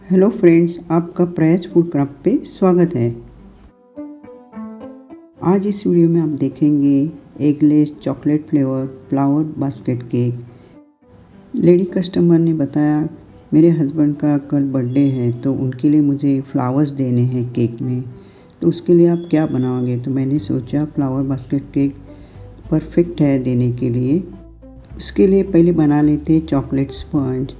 Hello friends, आपका प्रयास food craft पे स्वागत है। आज इस वीडियो में आप देखेंगे eggless chocolate flavour flower basket cake. Lady customer ने बताया मेरे हस्बैंड का कल बर्थडे है तो उनके लिए मुझे फ्लावर्स देने हैं केक में, तो उसके लिए आप क्या बनाओगे। तो मैंने सोचा फ्लावर बास्केट केक परफेक्ट है देने के लिए। उसके लिए पहले बना लेते हैं चॉकलेट स्पंज।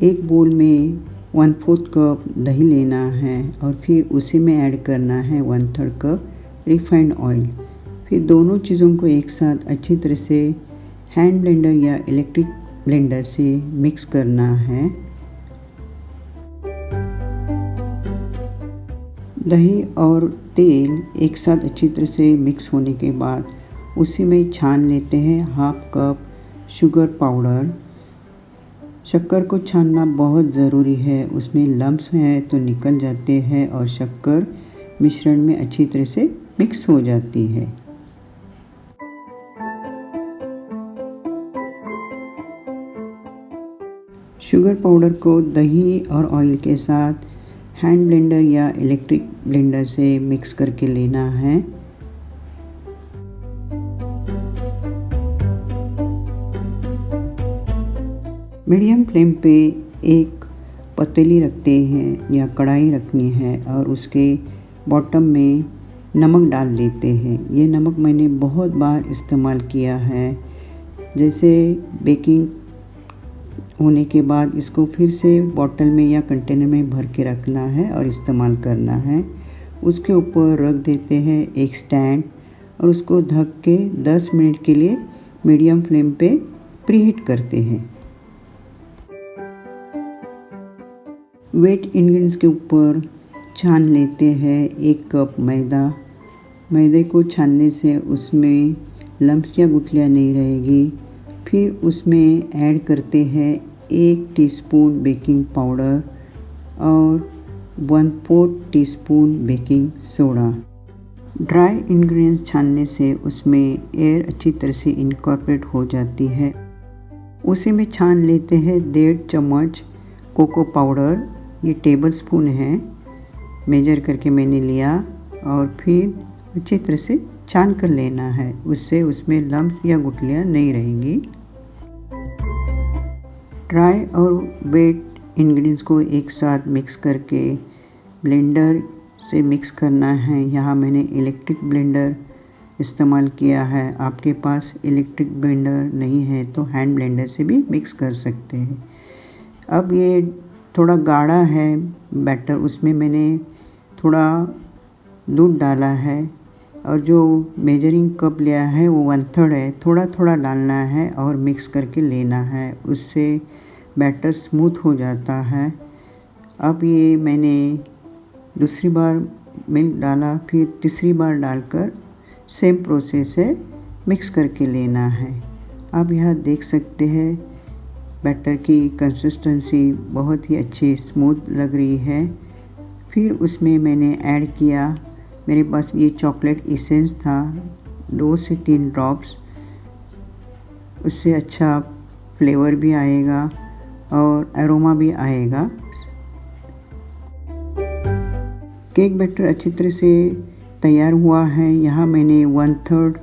एक बोल में 1/4 कप दही लेना है और फिर उसी में ऐड करना है 1/3 कप रिफाइंड ऑयल। फिर दोनों चीज़ों को एक साथ अच्छी तरह से हैंड ब्लेंडर या इलेक्ट्रिक ब्लेंडर से मिक्स करना है। दही और तेल एक साथ अच्छी तरह से मिक्स होने के बाद उसी में छान लेते हैं 1/2 कप शुगर पाउडर। शक्कर को छानना बहुत ज़रूरी है, उसमें लम्स हैं तो निकल जाते हैं और शक्कर मिश्रण में अच्छी तरह से मिक्स हो जाती है। शुगर पाउडर को दही और ऑयल के साथ हैंड ब्लेंडर या इलेक्ट्रिक ब्लेंडर से मिक्स करके लेना है। मीडियम फ्लेम पे एक पतीली रखते हैं या कढ़ाई रखनी है और उसके बॉटम में नमक डाल देते हैं। ये नमक मैंने बहुत बार इस्तेमाल किया है। जैसे बेकिंग होने के बाद इसको फिर से बॉटल में या कंटेनर में भर के रखना है और इस्तेमाल करना है। उसके ऊपर रख देते हैं एक स्टैंड और उसको ढक के 10 मिनट के लिए मीडियम फ्लेम पे प्रीहीट करते हैं। वेट इंग्रेडिएंट्स के ऊपर छान लेते हैं 1 कप मैदा। मैदे को छानने से उसमें लम्स या गुठलियाँ नहीं रहेगी। फिर उसमें ऐड करते हैं 1 टीस्पून बेकिंग पाउडर और 1/4 teaspoon baking soda. Dry ingredients छानने से उसमें एयर अच्छी तरह से इनकॉर्पोरेट हो जाती है। उसी में छान लेते हैं 1.5 चम्मच कोको पाउडर। ये टेबल स्पून है, मेजर करके मैंने लिया और फिर अच्छी तरह से छान कर लेना है। उससे उसमें लम्स या गुठलियाँ नहीं रहेंगी। ड्राई और वेट इंग्रेडिएंट्स को एक साथ मिक्स करके ब्लेंडर से मिक्स करना है। यहाँ मैंने इलेक्ट्रिक ब्लेंडर इस्तेमाल किया है। आपके पास इलेक्ट्रिक ब्लेंडर नहीं है तो हैंड ब्लेंडर से भी मिक्स कर सकते हैं। अब ये थोड़ा गाढ़ा है बैटर, उसमें मैंने थोड़ा दूध डाला है और जो मेजरिंग कप लिया है वो 1/3 है। थोड़ा थोड़ा डालना है और मिक्स करके लेना है, उससे बैटर स्मूथ हो जाता है। अब ये मैंने दूसरी बार मिल्क डाला, फिर तीसरी बार डालकर सेम प्रोसेस है, मिक्स करके लेना है। आप यहाँ देख सकते हैं बैटर की कंसिस्टेंसी बहुत ही अच्छी स्मूथ लग रही है। फिर उसमें मैंने ऐड किया, मेरे पास ये चॉकलेट इसेंस था, 2 से 3 ड्रॉप्स। उससे अच्छा फ्लेवर भी आएगा और एरोमा भी आएगा। केक बैटर अच्छी तरह से तैयार हुआ है। यहाँ मैंने 1/3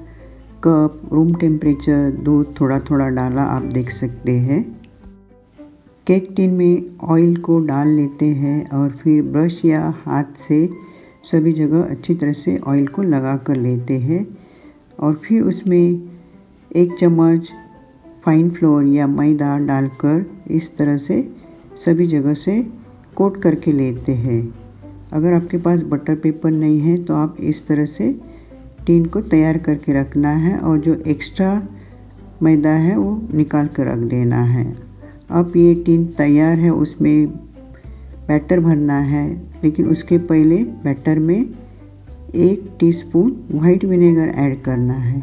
कप रूम टेम्परेचर दूध थोड़ा थोड़ा डाला, आप देख सकते हैं। केक टिन में ऑयल को डाल लेते हैं और फिर ब्रश या हाथ से सभी जगह अच्छी तरह से ऑयल को लगा कर लेते हैं और फिर उसमें 1 चम्मच फाइन फ्लोर या मैदा डालकर इस तरह से सभी जगह से कोट करके लेते हैं। अगर आपके पास बटर पेपर नहीं है तो आप इस तरह से टिन को तैयार करके रखना है और जो एक्स्ट्रा मैदा है वो निकाल कर रख देना है। अब ये टिन तैयार है, उसमें बैटर भरना है, लेकिन उसके पहले बैटर में 1 टीस्पून वाइट विनेगर ऐड करना है।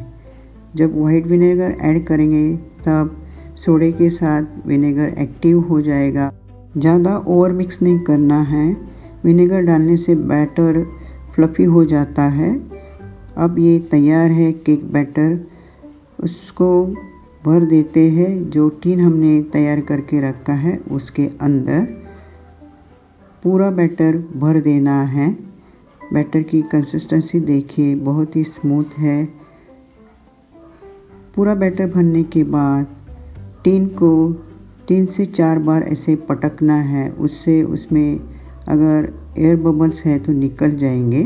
जब वाइट विनेगर ऐड करेंगे तब सोडे के साथ विनेगर एक्टिव हो जाएगा। ज़्यादा ओवर मिक्स नहीं करना है, विनेगर डालने से बैटर फ्लफ़ी हो जाता है। अब ये तैयार है केक बैटर, उसको भर देते हैं जो टिन हमने तैयार करके रखा है उसके अंदर। पूरा बैटर भर देना है। बैटर की कंसिस्टेंसी देखिए, बहुत ही स्मूथ है। पूरा बैटर भरने के बाद टीन को 3 से 4 बार ऐसे पटकना है, उससे उसमें अगर एयर बबल्स है तो निकल जाएंगे।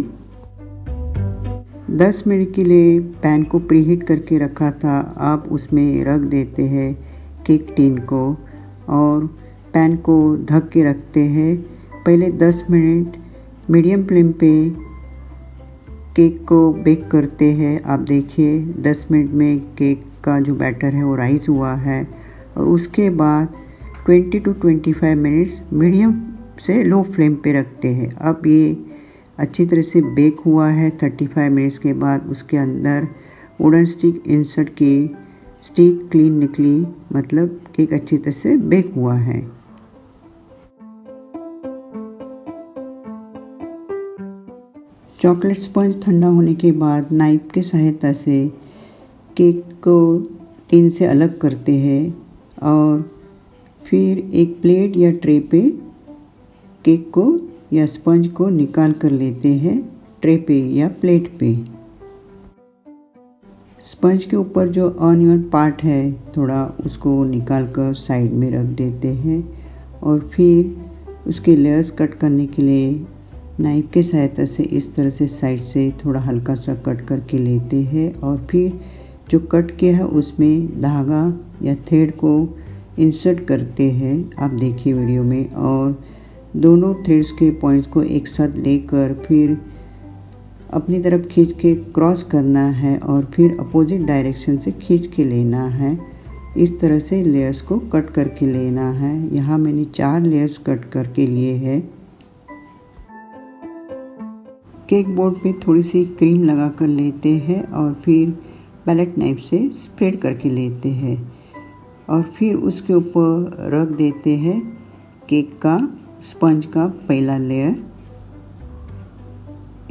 10 मिनट के लिए पैन को प्रीहीट करके रखा था, आप उसमें रख देते हैं केक टिन को और पैन को ढक के रखते हैं। पहले 10 मिनट मीडियम फ्लेम पे केक को बेक करते हैं। आप देखिए 10 मिनट में केक का जो बैटर है वो राइज हुआ है और उसके बाद 20 to 25 मिनट्स मीडियम से लो फ्लेम पे रखते हैं। अब ये अच्छी तरह से बेक हुआ है। 35 मिनट्स के बाद उसके अंदर वुडन स्टिक इंसर्ट की, स्टिक क्लीन निकली, मतलब केक अच्छी तरह से बेक हुआ है। चॉकलेट स्पंज ठंडा होने के बाद नाइफ की सहायता से केक को टिन से अलग करते हैं और फिर एक प्लेट या ट्रे पे केक को या स्पंज को निकाल कर लेते हैं, ट्रे पे या प्लेट पे। स्पंज के ऊपर जो अनइवन पार्ट है थोड़ा, उसको निकाल कर साइड में रख देते हैं और फिर उसके लेयर्स कट करने के लिए नाइफ के सहायता से इस तरह से साइड से थोड़ा हल्का सा कट करके लेते हैं और फिर जो कट किया है उसमें धागा या थ्रेड को इंसर्ट करते हैं। आप देखिए वीडियो में, और दोनों थ्रेड्स के पॉइंट्स को एक साथ लेकर फिर अपनी तरफ खींच के क्रॉस करना है और फिर अपोजिट डायरेक्शन से खींच के लेना है। इस तरह से लेयर्स को कट करके लेना है। यहाँ मैंने 4 लेयर्स कट करके लिए हैं। केक बोर्ड पे थोड़ी सी क्रीम लगा कर लेते हैं और फिर पैलेट नाइफ से स्प्रेड करके लेते हैं और फिर उसके ऊपर रख देते हैं केक का स्पंज का पहला लेयर।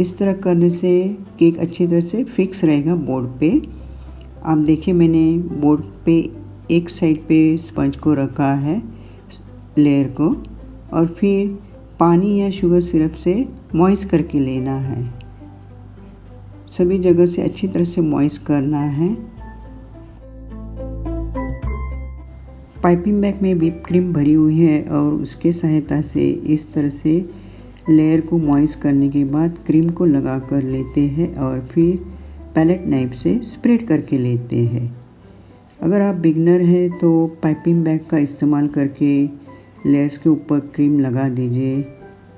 इस तरह करने से केक अच्छी तरह से फिक्स रहेगा बोर्ड पे। आप देखिए मैंने बोर्ड पे एक साइड पे स्पंज को रखा है, लेयर को, और फिर पानी या शुगर सिरप से मॉइस्ट करके लेना है। सभी जगह से अच्छी तरह से मॉइस्ट करना है। पाइपिंग बैग में व्हिप क्रीम भरी हुई है और उसके सहायता से इस तरह से लेयर को मॉइस्ट करने के बाद क्रीम को लगा कर लेते हैं और फिर पैलेट नाइफ से स्प्रेड करके लेते हैं। अगर आप बिगनर हैं तो पाइपिंग बैग का इस्तेमाल करके लेयर्स के ऊपर क्रीम लगा दीजिए,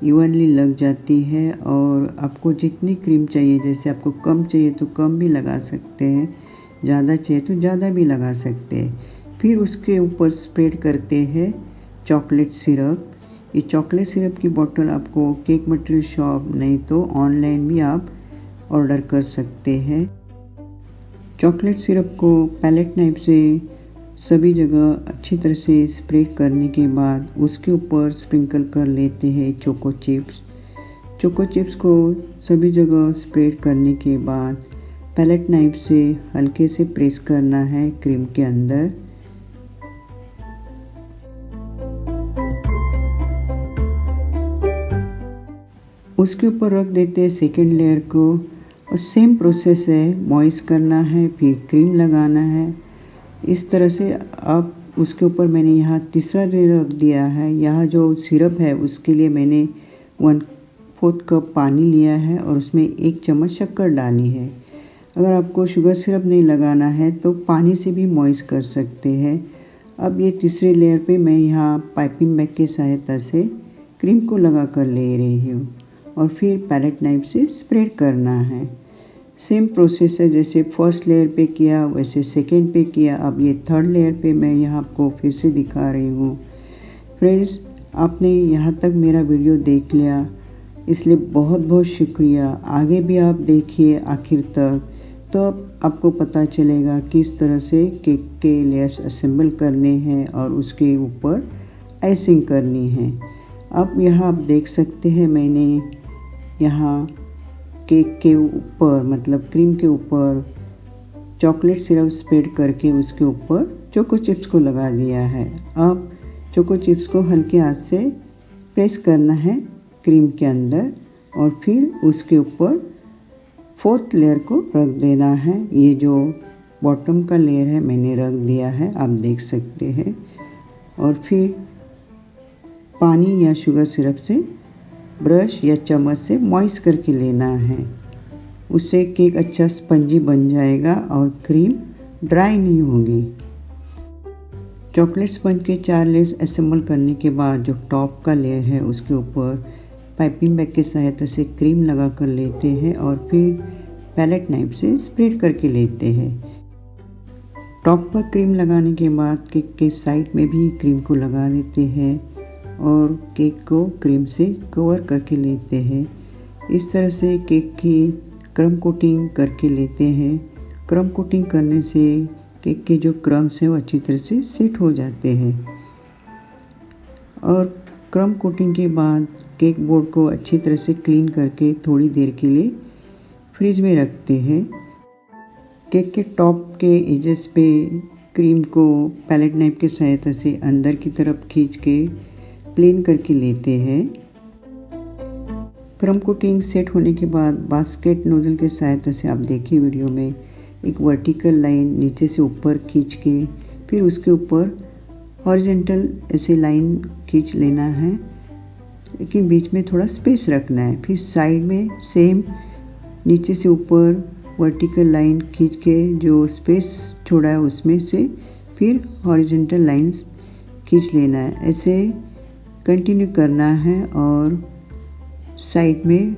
इवनली लग जाती है। और आपको जितनी क्रीम चाहिए, जैसे आपको कम चाहिए तो कम भी लगा सकते हैं, ज़्यादा चाहिए तो ज़्यादा भी लगा सकते हैं। फिर उसके ऊपर स्प्रेड करते हैं चॉकलेट सिरप। ये चॉकलेट सिरप की बोतल आपको केक मटेरियल शॉप, नहीं तो ऑनलाइन भी आप ऑर्डर कर सकते हैं। चॉकलेट सिरप को पैलेट नाइफ से सभी जगह अच्छी तरह से स्प्रेड करने के बाद उसके ऊपर स्प्रिंकल कर लेते हैं चोको चिप्स। चोको चिप्स को सभी जगह स्प्रेड करने के बाद पैलेट नाइफ से हल्के से प्रेस करना है क्रीम के अंदर। उसके ऊपर रख देते हैं सेकेंड लेयर को और सेम प्रोसेस है, मॉइस्ट करना है, फिर क्रीम लगाना है। इस तरह से अब उसके ऊपर मैंने यहाँ तीसरा लेयर रख दिया है। यहाँ जो सिरप है उसके लिए मैंने 1/4 कप पानी लिया है और उसमें 1 चम्मच शक्कर डाली है। अगर आपको शुगर सिरप नहीं लगाना है तो पानी से भी मॉइस्ट कर सकते हैं। अब ये तीसरे लेयर पे मैं यहाँ पाइपिंग बैग की सहायता से क्रीम को लगा कर ले रही हूँ और फिर पैलेट नाइफ से स्प्रेड करना है। सेम प्रोसेस है, जैसे फर्स्ट लेयर पे किया वैसे सेकेंड पे किया। अब ये थर्ड लेयर पे मैं यहाँ आपको फिर से दिखा रही हूँ। फ्रेंड्स, आपने यहाँ तक मेरा वीडियो देख लिया, इसलिए बहुत बहुत शुक्रिया। आगे भी आप देखिए आखिर तक, तो अब आपको पता चलेगा किस तरह से केक के लेयर्स असेंबल करने हैं और उसके ऊपर आइसिंग करनी है। अब यहाँ आप देख सकते हैं मैंने यहाँ केक के ऊपर, मतलब क्रीम के ऊपर चॉकलेट सिरप स्प्रेड करके उसके ऊपर चोको चिप्स को लगा दिया है। अब चोको चिप्स को हल्के हाथ से प्रेस करना है क्रीम के अंदर और फिर उसके ऊपर 4th लेयर को रख देना है। ये जो बॉटम का लेयर है मैंने रख दिया है, आप देख सकते हैं। और फिर पानी या शुगर सिरप से ब्रश या चम्मच से मॉइस्ट करके लेना है। उससे केक अच्छा स्पंजी बन जाएगा और क्रीम ड्राई नहीं होगी। चॉकलेट स्पंज के 4 लेयर्स असेंबल करने के बाद जो टॉप का लेयर है उसके ऊपर पाइपिंग बैग की सहायता से क्रीम लगा कर लेते हैं और फिर पैलेट नाइफ से स्प्रेड करके लेते हैं। टॉप पर क्रीम लगाने के बाद केक के साइड में भी क्रीम को लगा देते हैं और केक को क्रीम से कवर करके लेते हैं। इस तरह से केक की क्रम कोटिंग करके लेते हैं। क्रम कोटिंग करने से केक के जो क्रम्स हैं वो अच्छी तरह से सेट हो जाते हैं। और क्रम कोटिंग के बाद केक बोर्ड को अच्छी तरह से क्लीन करके थोड़ी देर के लिए फ्रिज में रखते हैं। केक के टॉप के एजेस पे क्रीम को पैलेट नाइफ की सहायता से अंदर की तरफ खींच के प्लेन करके लेते हैं। क्रम कोटिंग सेट होने के बाद बास्केट नोजल की सहायता से आप देखिए वीडियो में एक वर्टिकल लाइन नीचे से ऊपर खींच के फिर उसके ऊपर हॉरिजॉन्टल ऐसे लाइन खींच लेना है, लेकिन बीच में थोड़ा स्पेस रखना है। फिर साइड में सेम नीचे से ऊपर वर्टिकल लाइन खींच के जो स्पेस छोड़ा है उसमें से फिर हॉरिजॉन्टल लाइंस खींच लेना है। ऐसे कंटिन्यू करना है और साइड में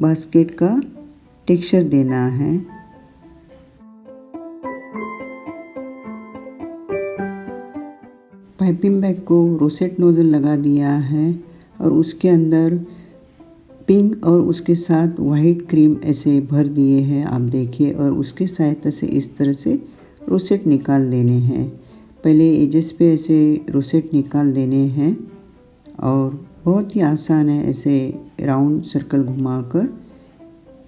बास्केट का टेक्सचर देना है। पाइपिंग बैग को रोसेट नोजल लगा दिया है और उसके अंदर पिंक और उसके साथ वाइट क्रीम ऐसे भर दिए हैं, आप देखिए। और उसके सहायता से इस तरह से रोसेट निकाल देने हैं। पहले एजेस पे ऐसे रोसेट निकाल देने हैं और बहुत ही आसान है। ऐसे राउंड सर्कल घुमाकर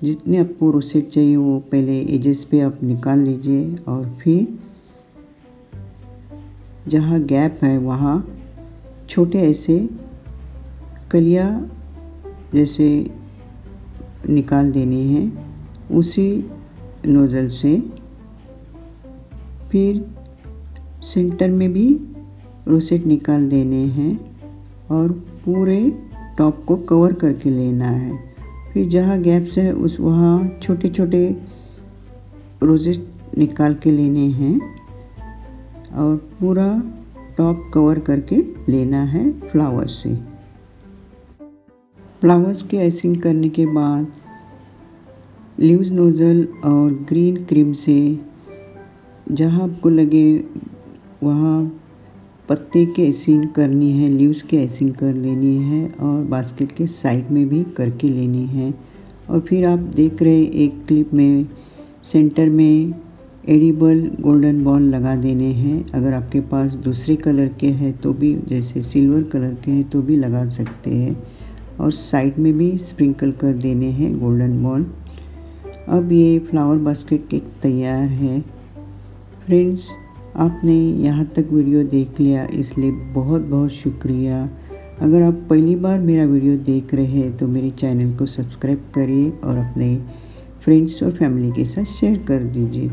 जितने आपको रोसेट चाहिए वो पहले एजेस पे आप निकाल लीजिए और फिर जहाँ गैप है वहाँ छोटे ऐसे कलियाँ जैसे निकाल देने हैं उसी नोज़ल से। फिर सेंटर में भी रोसेट निकाल देने हैं और पूरे टॉप को कवर करके लेना है। फिर जहाँ गैप्स है उस वहाँ छोटे छोटे रोसेट निकाल के लेने हैं और पूरा टॉप कवर करके लेना है फ्लावर्स से। फ्लावर्स की आइसिंग करने के बाद लीव्स नोज़ल और ग्रीन क्रीम से जहाँ आपको लगे वहाँ पत्ते की आइसिंग करनी है, लीव्स की आइसिंग कर लेनी है और बास्केट के साइड में भी करके लेनी है। और फिर आप देख रहे एक क्लिप में सेंटर में एडिबल गोल्डन बॉल लगा देने हैं। अगर आपके पास दूसरे कलर के हैं तो भी, जैसे सिल्वर कलर के हैं तो भी लगा सकते हैं। और साइड में भी स्प्रिंकल कर देने हैं गोल्डन बॉल। अब ये फ्लावर बास्केट केक तैयार है। फ्रेंड्स, आपने यहाँ तक वीडियो देख लिया इसलिए बहुत बहुत शुक्रिया। अगर आप पहली बार मेरा वीडियो देख रहे हैं तो मेरे चैनल को सब्सक्राइब करिए और अपने फ्रेंड्स और फैमिली के साथ शेयर कर दीजिए।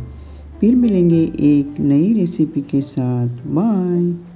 फिर मिलेंगे एक नई रेसिपी के साथ। बाय।